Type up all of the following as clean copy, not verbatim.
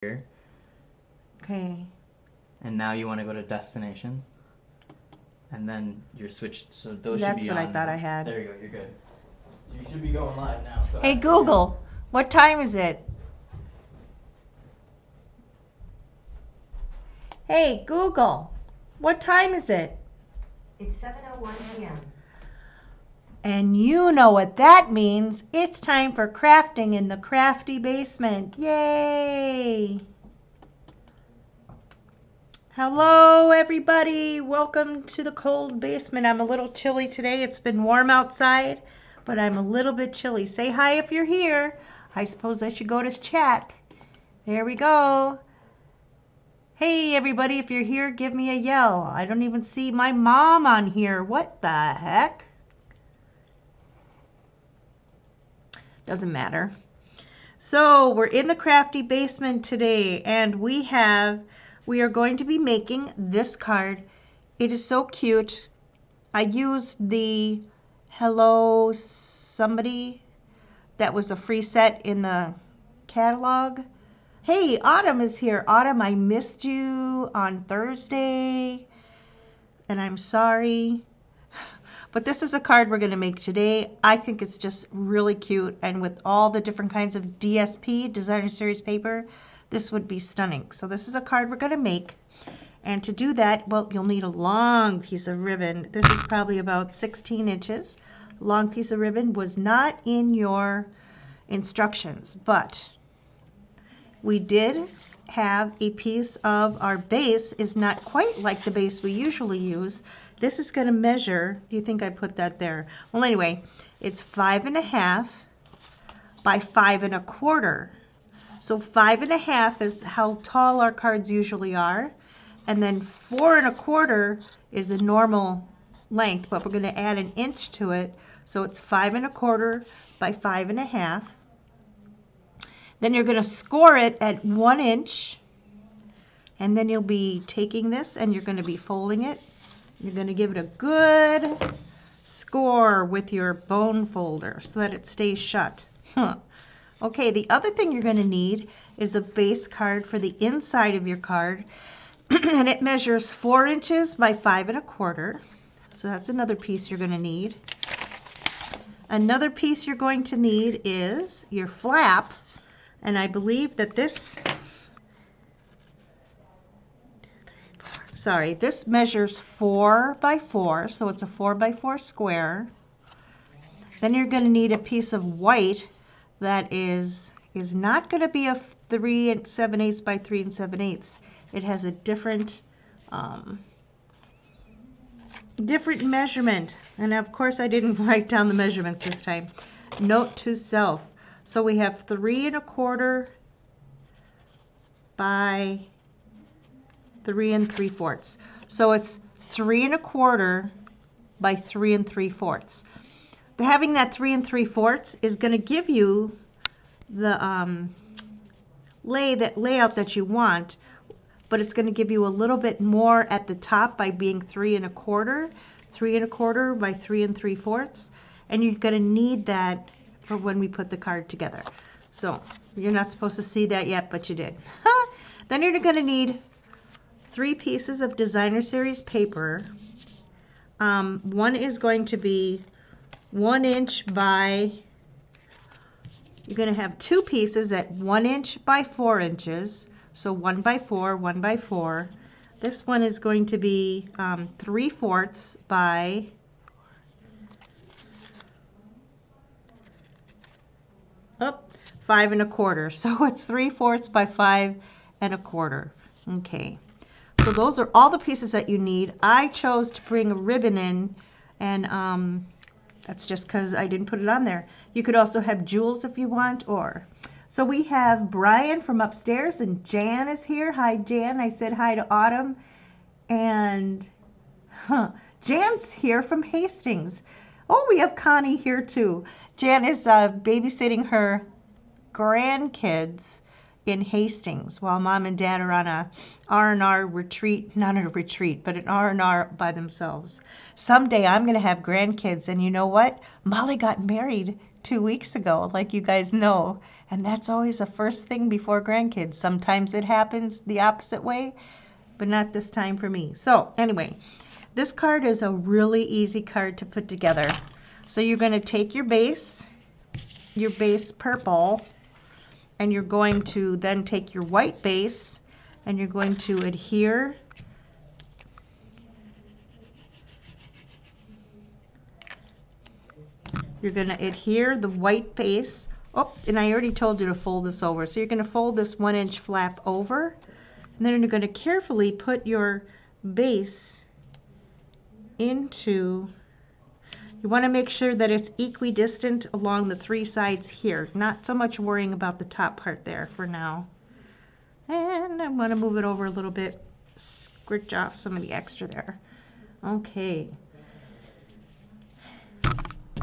here. Okay. And now you want to go to destinations. And then you're switched, so those should That's be what on I thought now. I had. There you go, you're good. So you should be going live now. So Hey ask me now. Google, what time is it? Hey Google, what time is it? It's 7:01 p.m. And you know what that means. It's time for crafting in the crafty basement. Yay! Hello everybody, welcome to the cold basement. I'm a little chilly today. It's been warm outside, but I'm a little bit chilly. Say hi if you're here. I suppose I should go to chat. There we go. Hey everybody, if you're here, give me a yell. I don't even see my mom on here. What the heck? Doesn't matter. So we're in the crafty basement today, and we are going to be making this card. It is so cute. I used the Hello Somebody that was a free set in the catalog. Hey, Autumn is here. Autumn, I missed you on Thursday, and I'm sorry. But this is a card we're going to make today. I think it's just really cute, and with all the different kinds of DSP, Designer Series paper, this would be stunning. So this is a card we're going to make. And to do that, well, you'll need a long piece of ribbon. This is probably about 16 inches. Long piece of ribbon was not in your instructions, but we did have a piece of our base is not quite like the base we usually use. This is going to measure, do you think I put that there? Well, anyway, it's 5.5 by 5.25. So 5.5 is how tall our cards usually are, and then 4.25 is a normal length, but we're going to add an inch to it, so it's 5.25 by 5.5. Then you're going to score it at 1 inch, and then you'll be taking this and you're going to be folding it. You're going to give it a good score with your bone folder so that it stays shut. Okay, the other thing you're going to need is a base card for the inside of your card, and it measures 4 inches by 5.25. So that's another piece you're going to need. Another piece you're going to need is your flap. And I believe that this measures 4 by 4, so it's a 4 by 4 square. Then you're going to need a piece of white that is not going to be a 3 7/8 by 3 7/8. It has a different measurement. And of course I didn't write down the measurements this time. Note to self. So we have 3.25 by 3 3/4. So it's 3.25 by 3 3/4. Having that 3 3/4 is going to give you the layout that you want, but it's going to give you a little bit more at the top by being 3.25, 3.25 by 3 3/4, and you're going to need that for when we put the card together. So you're not supposed to see that yet, but you did. Then you're going to need 3 pieces of Designer Series paper. One is going to be 1 inch by, you're going to have 2 pieces at 1 inch by 4 inches. So 1 by 4, 1 by 4. This one is going to be 3/4 by 5.25. So it's 3/4 by 5.25. Okay. So those are all the pieces that you need. I chose to bring a ribbon in, and that's just because I didn't put it on there. You could also have jewels if you want, or. So we have Brian from upstairs, and Jan is here. Hi, Jan. I said hi to Autumn. And Jan's here from Hastings. Oh, we have Connie here too. Jan is babysitting her grandkids in Hastings while Mom and Dad are on a R&R retreat, not a retreat, but an R&R by themselves. Someday I'm going to have grandkids, and you know what? Molly got married 2 weeks ago, like you guys know. And that's always the first thing before grandkids. Sometimes it happens the opposite way, but not this time for me. So anyway, this card is a really easy card to put together. So you're going to take your base purple, and you're going to then take your white base and you're going to adhere the white base. Oh, and I already told you to fold this over. So you're going to fold this 1-inch flap over, and then you're going to carefully put your base into, you want to make sure that it's equidistant along the 3 sides here. Not so much worrying about the top part there for now. And I'm going to move it over a little bit, scritch off some of the extra there. Okay.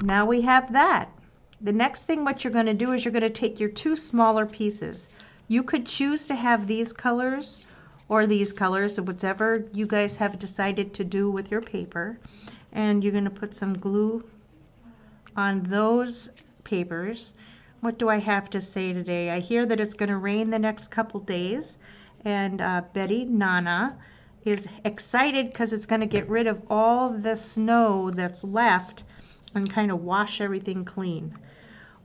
Now we have that. The next thing what you're going to do is you're going to take your 2 smaller pieces. You could choose to have these colors or these colors, or whatever you guys have decided to do with your paper. And you're going to put some glue on those papers. What do I have to say today? I hear that it's going to rain the next couple days, and Betty Nana is excited because it's going to get rid of all the snow that's left and kind of wash everything clean.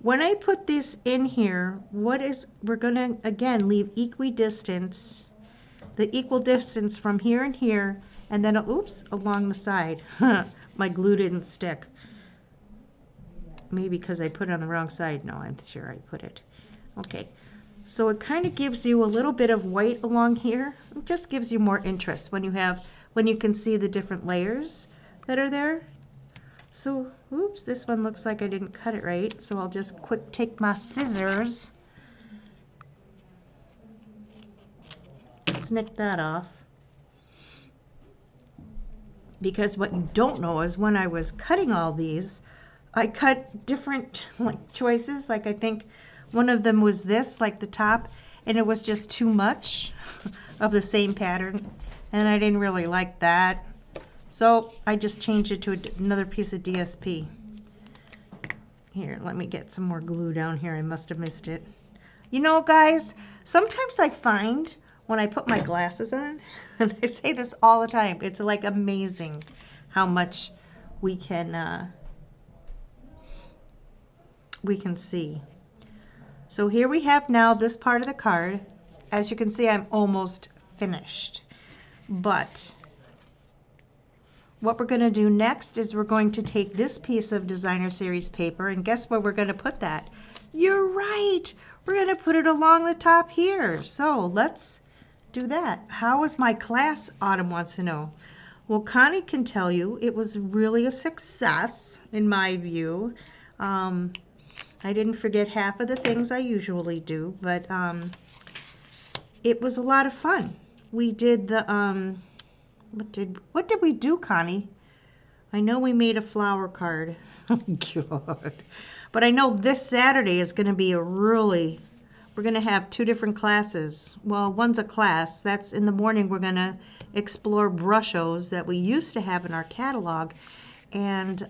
When I put this in here, we're going to again leave equidistance, the equal distance from here and here, and then oops, along the side. My glue didn't stick. Maybe because I put it on the wrong side. No, I'm sure I put it. Okay, so it kind of gives you a little bit of white along here. It just gives you more interest when you can see the different layers that are there. So, oops, this one looks like I didn't cut it right, so I'll just take my scissors, snip that off. Because what you don't know is when I was cutting all these, I cut different choices. Like I think one of them was this, like the top, and it was just too much of the same pattern, and I didn't really like that. So I just changed it to another piece of DSP. Here, let me get some more glue down here. I must have missed it. You know, guys, sometimes I find when I put my glasses on, and I say this all the time, it's like amazing how much we can see. So here we have now this part of the card. As you can see, I'm almost finished. But what we're going to do next is we're going to take this piece of Designer Series paper, and guess where we're going to put that? You're right! We're going to put it along the top here. So let's do that. How was my class? Autumn wants to know. Well, Connie can tell you it was really a success in my view. I didn't forget half of the things I usually do, but it was a lot of fun. We did the what did we do, Connie? I know we made a flower card. Oh, God. But I know this Saturday is going to be we're going to have 2 different classes. Well, one's a class. That's in the morning. We're going to explore brushos that we used to have in our catalog. And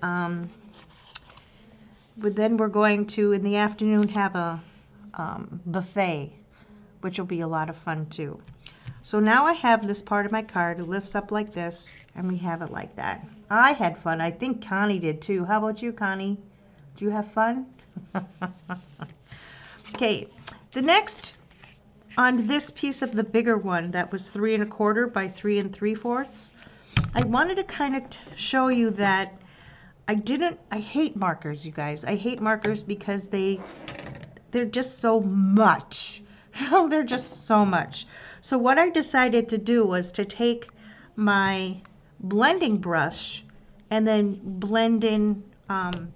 but then we're going to, in the afternoon, have a buffet, which will be a lot of fun, too. So now I have this part of my card. It lifts up like this, and we have it like that. I had fun. I think Connie did, too. How about you, Connie? Did you have fun? Okay, the next, on this piece of the bigger one that was 3 1/4 by 3 3/4, I wanted to kind of show you that I hate markers, you guys. I hate markers because they're just so much. They're just so much. So what I decided to do was to take my blending brush and then blend in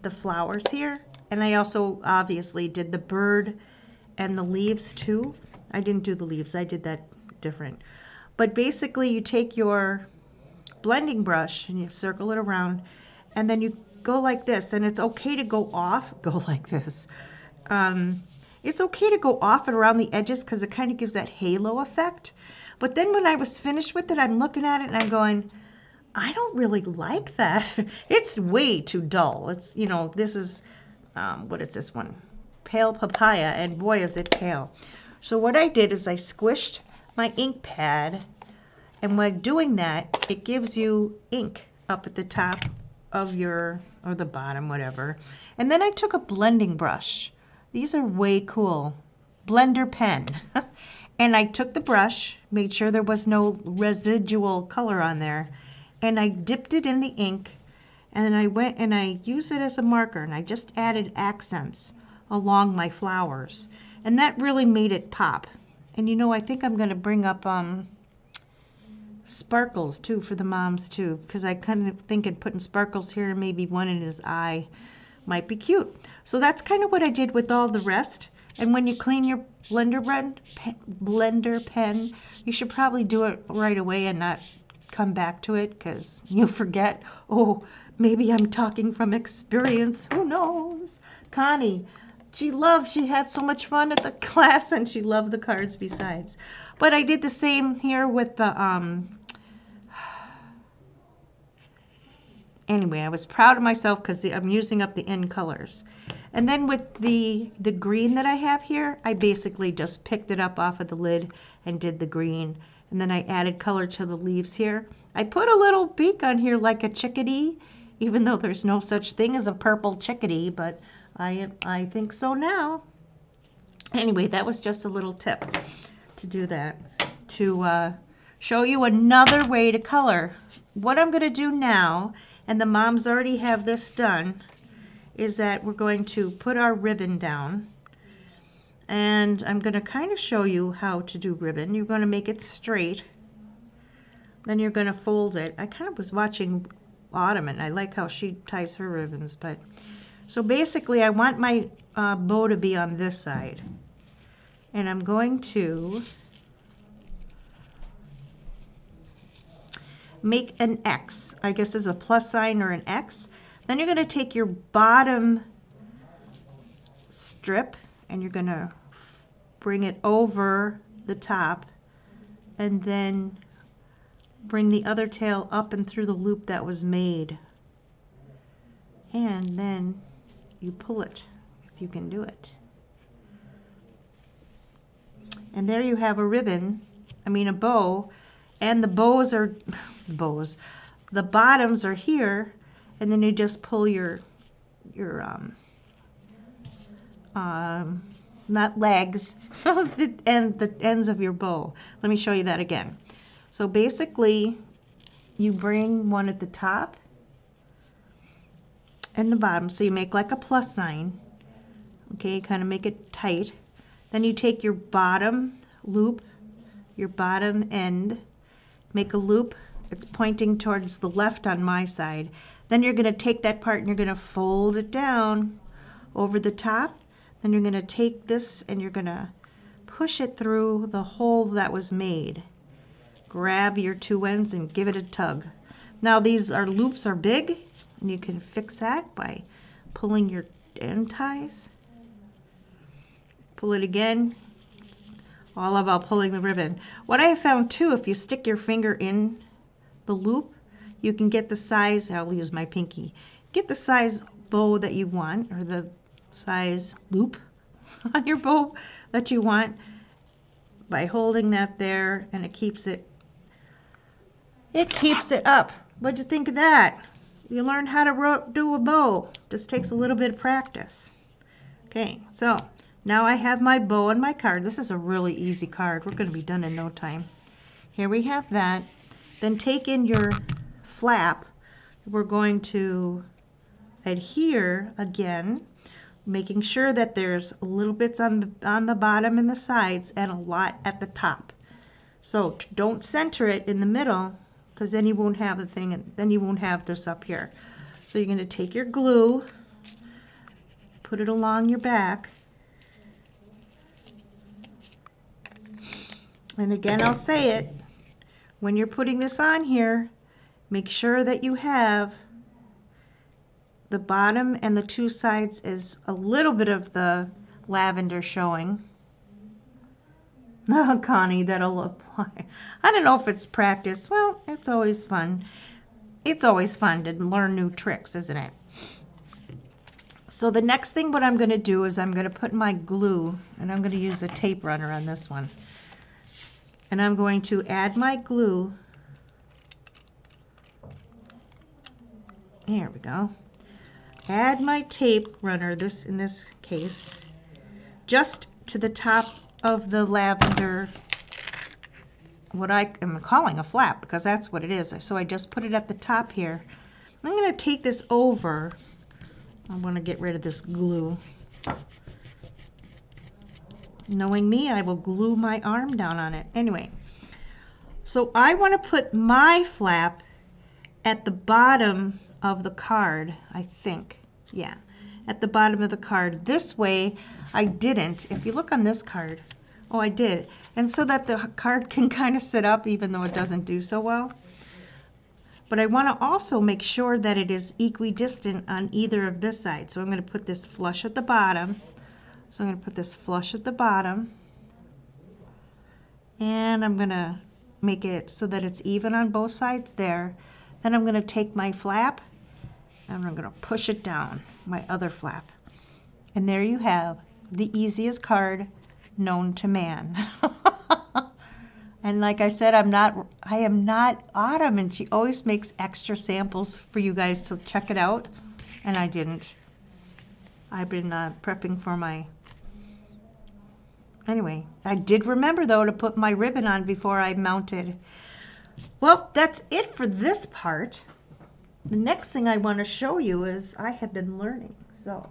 the flowers here. And I also obviously did the bird and the leaves too. I didn't do the leaves. I did that different. But basically you take your blending brush and you circle it around, and then you go like this, and it's okay to go like this. It's okay to go off and around the edges because it kind of gives that halo effect. But then when I was finished with it, I'm looking at it and I'm going, I don't really like that. It's way too dull. It's, you know, this is what is this one? Pale papaya, and boy is it pale. So what I did is I squished my ink pad, and when doing that, it gives you ink up at the top of your, or the bottom, whatever. And then I took a blending brush. These are way cool. Blender pen. And I took the brush, made sure there was no residual color on there, and I dipped it in the ink, and then I went and I used it as a marker, and I just added accents along my flowers, and that really made it pop. And you know, I think I'm going to bring up sparkles too for the moms too, because I kind of thinking putting sparkles here and maybe one in his eye might be cute. So that's kind of what I did with all the rest. And when you clean your blender pen, you should probably do it right away and not come back to it, because you'll forget. Oh, maybe I'm talking from experience. Who knows? Connie, she had so much fun at the class, and she loved the cards besides. But I did the same here with the, anyway, I was proud of myself because I'm using up the end colors. And then with the green that I have here, I basically just picked it up off of the lid and did the green. And then I added color to the leaves here. I put a little beak on here like a chickadee, even though there's no such thing as a purple chickadee, but I think so now. Anyway, that was just a little tip to do that, to show you another way to color. What I'm going to do now, and the moms already have this done, is that we're going to put our ribbon down, and I'm going to kind of show you how to do ribbon. You're going to make it straight, then you're going to fold it. I kind of was watching Autumn, and I like how she ties her ribbons, but so basically I want my bow to be on this side, and I'm going to make an X. I guess is a plus sign or an X. Then you're going to take your bottom strip and you're going to bring it over the top, and then bring the other tail up and through the loop that was made. And then you pull it, if you can do it. And there you have a ribbon, a bow, and the bows are, the bottoms are here, and then you just pull your not legs, the ends of your bow. Let me show you that again. So basically, you bring one at the top and the bottom, so you make like a plus sign, okay, kind of make it tight. Then you take your bottom loop, your bottom end, make a loop. It's pointing towards the left on my side. Then you're going to take that part and you're going to fold it down over the top. Then you're going to take this and you're going to push it through the hole that was made. Grab your two ends and give it a tug. Now these loops are big, and you can fix that by pulling your end ties. Pull it again. It's all about pulling the ribbon. What I have found too, if you stick your finger in the loop, you can get the size, I'll use my pinky, get the size bow that you want, or the size loop on your bow that you want by holding that there, and it keeps it up. What'd you think of that? You learned how to do a bow. Just takes a little bit of practice. Okay, so now I have my bow and my card. This is a really easy card. We're going to be done in no time. Here we have that. Then take in your flap. We're going to adhere again, making sure that there's a little bits on the bottom and the sides and a lot at the top. So don't center it in the middle, because then you won't have the thing, and then you won't have this up here. So you're going to take your glue, put it along your back, and again I'll say it, when you're putting this on here, make sure that you have the bottom and the two sides is a little bit of the lavender showing. Oh, Connie, that'll apply. I don't know if it's practice. Well, it's always fun. It's always fun to learn new tricks, isn't it? So the next thing what I'm going to do is I'm going to put my glue, and I'm going to use a tape runner on this one. And I'm going to add my glue. There we go. Add my tape runner, in this case, just to the top of the lavender, what I am calling a flap, because that's what it is. So I just put it at the top here. I'm going to take this over. I want to get rid of this glue. Knowing me, I will glue my arm down on it. Anyway, so I want to put my flap at the bottom of the card, I think. Yeah, at the bottom of the card. This way, I didn't. If you look on this card, oh, I did. And so that the card can kind of sit up even though it doesn't do so well. But I want to also make sure that it is equidistant on either of this side. So I'm going to put this flush at the bottom. So I'm going to put this flush at the bottom. And I'm going to make it so that it's even on both sides there. Then I'm going to take my flap and I'm going to push it down, my other flap. And there you have the easiest card known to man. And like I said, I am not Autumn, and she always makes extra samples for you guys to check it out, and I didn't. I've been prepping for my... Anyway, I did remember, though, to put my ribbon on before I mounted. Well, that's it for this part. The next thing I want to show you is I have been learning. So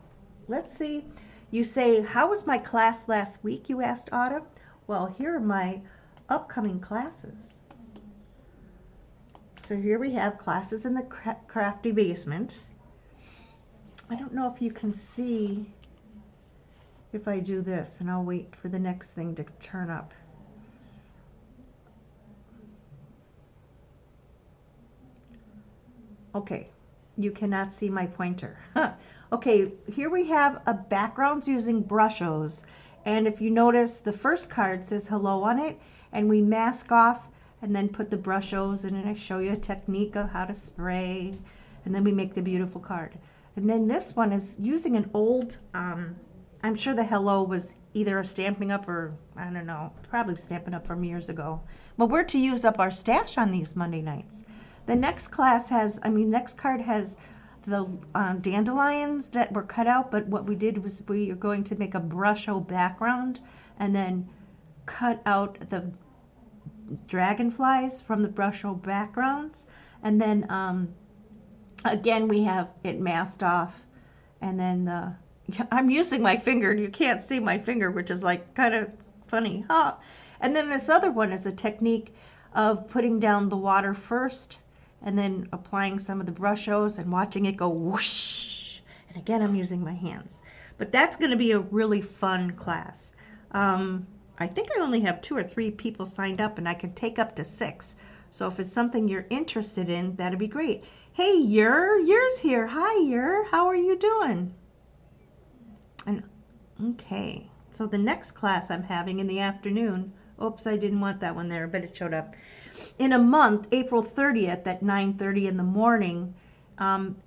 let's see. You say, how was my class last week, you asked Autumn? Well, here are my upcoming classes. So here we have classes in the Crafty Basement. I don't know if you can see if I do this, and I'll wait for the next thing to turn up. Okay, you cannot see my pointer. Okay, here we have a backgrounds using Brushos, and if you notice, the first card says hello on it, and we mask off and then put the Brushos in, and I show you a technique of how to spray, and then we make the beautiful card. And then this one is using an old, I'm sure the hello was either a Stampin' Up or, I don't know, probably Stampin' Up from years ago. But we're to use up our stash on these Monday nights. The next class has, next card has the dandelions that were cut out, but what we did was we are going to make a Brusho background and then cut out the dragonflies from the Brusho backgrounds, and then again we have it masked off, and then I'm using my finger, you can't see my finger, which is like kind of funny, huh? And then this other one is a technique of putting down the water first and then applying some of the Brushos and watching it go whoosh, and again I'm using my hands. But that's going to be a really fun class. I think I only have 2 or 3 people signed up, and I can take up to 6. So if it's something you're interested in, that'd be great. Hey, Yur's here. Hi, Yur. How are you doing? And okay, so the next class I'm having in the afternoon. Oops, I didn't want that one there, but it showed up. In a month, April 30th at 9:30 in the morning,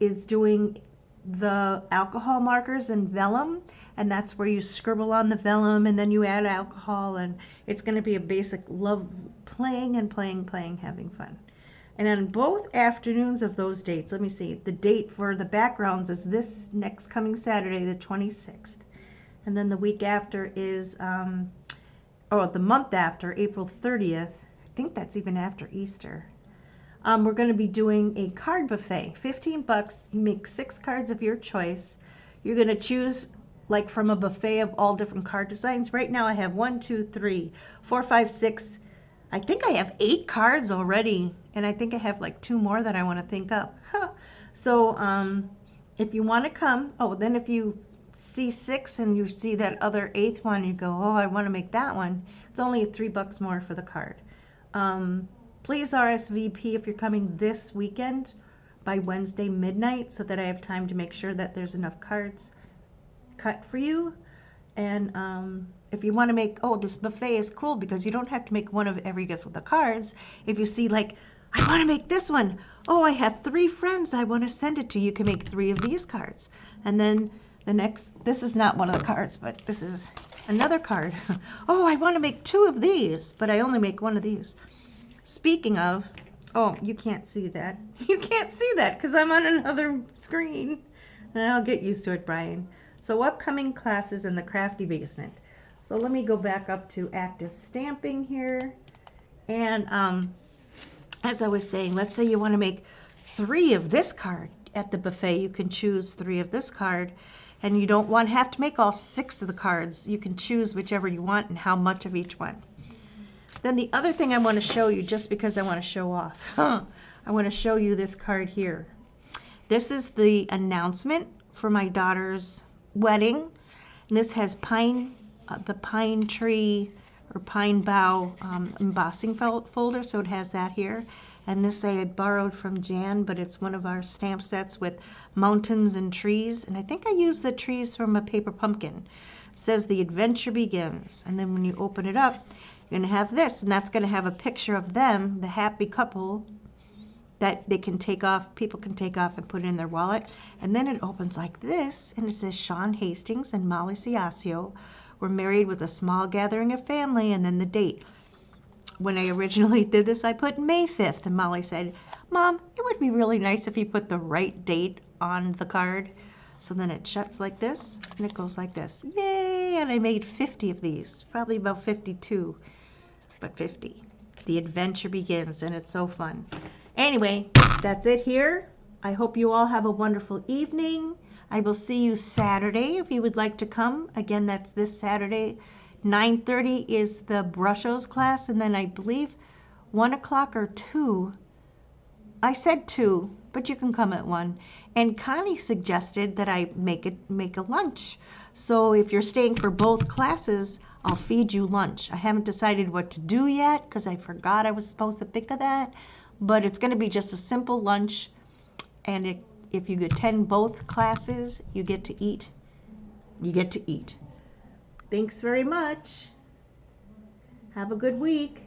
is doing the alcohol markers and vellum, and that's where you scribble on the vellum and then you add alcohol, and it's going to be a basic love playing and playing, having fun. And on both afternoons of those dates, let me see, the date for the backgrounds is this next coming Saturday, the 26th, and then the week after is the month after, April 30th. I think that's even after Easter. We're going to be doing a card buffet, $15. You make 6 cards of your choice. You're going to choose like from a buffet of all different card designs. Right now I have 1, 2, 3, 4, 5, 6. I think I have 8 cards already, and I think I have like 2 more that I want to think up. So if you want to come, then if you see 6 and you see that other 8th one, you go, oh, I want to make that one. It's only $3 more for the card. Please RSVP if you're coming this weekend by Wednesday midnight so that I have time to make sure that there's enough cards cut for you. And if you want to make, this buffet is cool because you don't have to make one of every gift of the cards. If you see like, I want to make this one. Oh, I have 3 friends I want to send it to. You can make 3 of these cards. And then This is not one of the cards, but this is another card. Oh, I want to make 2 of these, but I only make 1 of these. Speaking of, oh, you can't see that. You can't see that because I'm on another screen. And I'll get used to it, Brian. So upcoming classes in the Crafty Basement. So let me go back up to active stamping here. And as I was saying, let's say you want to make 3 of this card at the buffet. You can choose 3 of this card. And you don't have to make all 6 of the cards. You can choose whichever you want and how much of each one. Then the other thing I want to show you, just because I want to show off, I want to show you this card here. This is the announcement for my daughter's wedding. And this has the pine tree or pine bough embossing folder, so it has that here. And this I had borrowed from Jan, but it's one of our stamp sets with mountains and trees. And I think I used the trees from a paper pumpkin. It says the adventure begins. And then when you open it up, you're going to have this. And that's going to have a picture of them, the happy couple, that they can take off, people can take off and put it in their wallet. And then it opens like this, and it says Sean Hastings and Molly Ciascio were married with a small gathering of family, and then the date. When I originally did this, I put May 5th, and Molly said, Mom, it would be really nice if you put the right date on the card. So then it shuts like this, and it goes like this. Yay! And I made 50 of these, probably about 52, but 50. The adventure begins, and it's so fun. Anyway, that's it here. I hope you all have a wonderful evening. I will see you Saturday if you would like to come. Again, that's this Saturday. 9:30 is the Brushos class, and then I believe 1 o'clock or 2. I said 2, but you can come at 1. And Connie suggested that I make a lunch. So if you're staying for both classes, I'll feed you lunch. I haven't decided what to do yet because I forgot I was supposed to think of that. But it's going to be just a simple lunch. And if you attend both classes, you get to eat. You get to eat. Thanks very much. Have a good week.